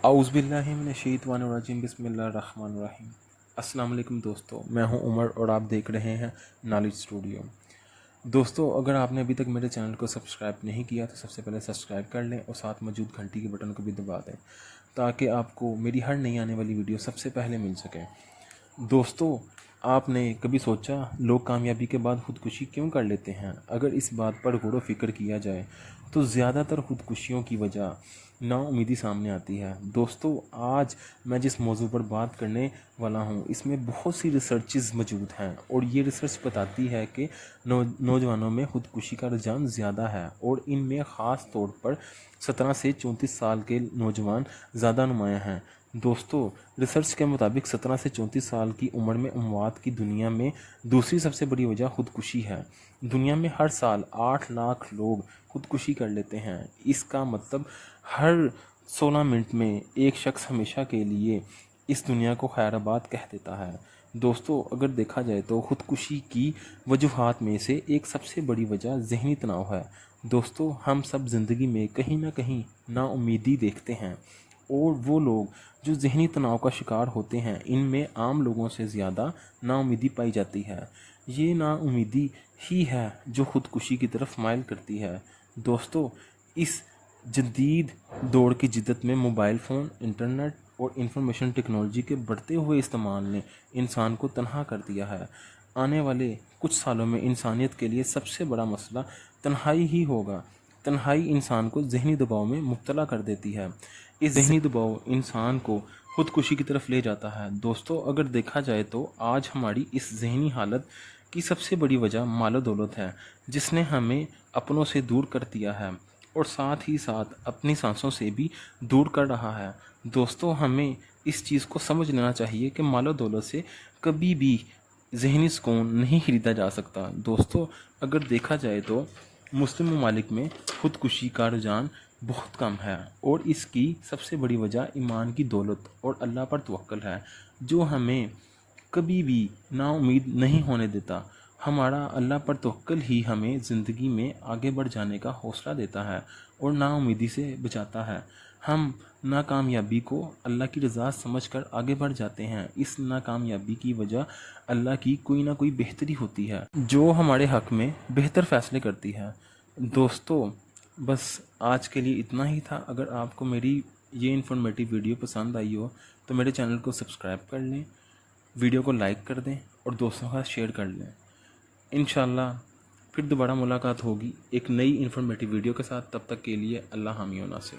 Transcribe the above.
اعوذ باللہ من الشیطان الرجیم، بسم اللہ الرحمن الرحیم۔ السلام علیکم دوستو، میں ہوں عمر اور آپ دیکھ رہے ہیں نالج اسٹوڈیو۔ دوستو، اگر آپ نے ابھی تک میرے چینل کو سبسکرائب نہیں کیا تو سب سے پہلے سبسکرائب کر لیں اور ساتھ موجود گھنٹی کے بٹن کو بھی دبا دیں تاکہ آپ کو میری ہر نئی آنے والی ویڈیو سب سے پہلے مل سکے۔ دوستو، آپ نے کبھی سوچا لوگ کامیابی کے بعد خودکشی کیوں کر لیتے ہیں؟ اگر اس بات پر غور و فکر کیا جائے تو زیادہ تر خودکشیوں کی وجہ نا امیدی سامنے آتی ہے۔ دوستو، آج میں جس موضوع پر بات کرنے والا ہوں اس میں بہت سی ریسرچز موجود ہیں اور یہ ریسرچ بتاتی ہے کہ نوجوانوں میں خودکشی کا رجحان زیادہ ہے اور ان میں خاص طور پر 17 سے 34 سال کے نوجوان زیادہ نمایاں ہیں۔ دوستو، ریسرچ کے مطابق 17 سے 34 سال کی عمر میں اموات کی دنیا میں دوسری سب سے بڑی وجہ خودکشی ہے۔ دنیا میں ہر سال 8 لاکھ لوگ خودکشی کر لیتے ہیں۔ اس کا مطلب ہر 16 منٹ میں ایک شخص ہمیشہ کے لیے اس دنیا کو خیر آباد کہہ دیتا ہے۔ دوستو، اگر دیکھا جائے تو خودکشی کی وجوہات میں سے ایک سب سے بڑی وجہ ذہنی تناؤ ہے۔ دوستو، ہم سب زندگی میں کہیں نہ کہیں نا امیدی دیکھتے ہیں اور وہ لوگ جو ذہنی تناؤ کا شکار ہوتے ہیں ان میں عام لوگوں سے زیادہ نا امیدی پائی جاتی ہے۔ یہ نا امیدی ہی ہے جو خودکشی کی طرف مائل کرتی ہے۔ دوستو، اس جدید دور کی جدت میں موبائل فون، انٹرنیٹ اور انفارمیشن ٹیکنالوجی کے بڑھتے ہوئے استعمال نے انسان کو تنہا کر دیا ہے۔ آنے والے کچھ سالوں میں انسانیت کے لیے سب سے بڑا مسئلہ تنہائی ہی ہوگا۔ تنہائی انسان کو ذہنی دباؤ میں مبتلا کر دیتی ہے۔ اس ذہنی دباؤ انسان کو خودکشی کی طرف لے جاتا ہے۔ دوستو، اگر دیکھا جائے تو آج ہماری اس ذہنی حالت کی سب سے بڑی وجہ مال و دولت ہے جس نے ہمیں اپنوں سے دور کر دیا ہے اور ساتھ ہی ساتھ اپنی سانسوں سے بھی دور کر رہا ہے۔ دوستو، ہمیں اس چیز کو سمجھ لینا چاہیے کہ مال و دولت سے کبھی بھی ذہنی سکون نہیں خریدا جا سکتا۔ دوستو، اگر دیکھا جائے تو مسلم ممالک میں خودکشی کا رجحان بہت کم ہے اور اس کی سب سے بڑی وجہ ایمان کی دولت اور اللہ پر توکل ہے جو ہمیں کبھی بھی نا امید نہیں ہونے دیتا۔ ہمارا اللہ پر توکل ہی ہمیں زندگی میں آگے بڑھ جانے کا حوصلہ دیتا ہے اور نا امیدی سے بچاتا ہے۔ ہم ناکامیابی کو اللہ کی رضا سمجھ کر آگے بڑھ جاتے ہیں۔ اس ناکامیابی کی وجہ اللہ کی کوئی نہ کوئی بہتری ہوتی ہے جو ہمارے حق میں بہتر فیصلے کرتی ہے۔ دوستو، بس آج کے لیے اتنا ہی تھا۔ اگر آپ کو میری یہ انفارمیٹیو ویڈیو پسند آئی ہو تو میرے چینل کو سبسکرائب کر لیں، ویڈیو کو لائک کر دیں اور دوستوں کا شیئر کر لیں۔ انشاءاللہ پھر دوبارہ ملاقات ہوگی ایک نئی انفارمیٹیو ویڈیو کے ساتھ۔ تب تک کے لیے اللہ حامی و ناصر۔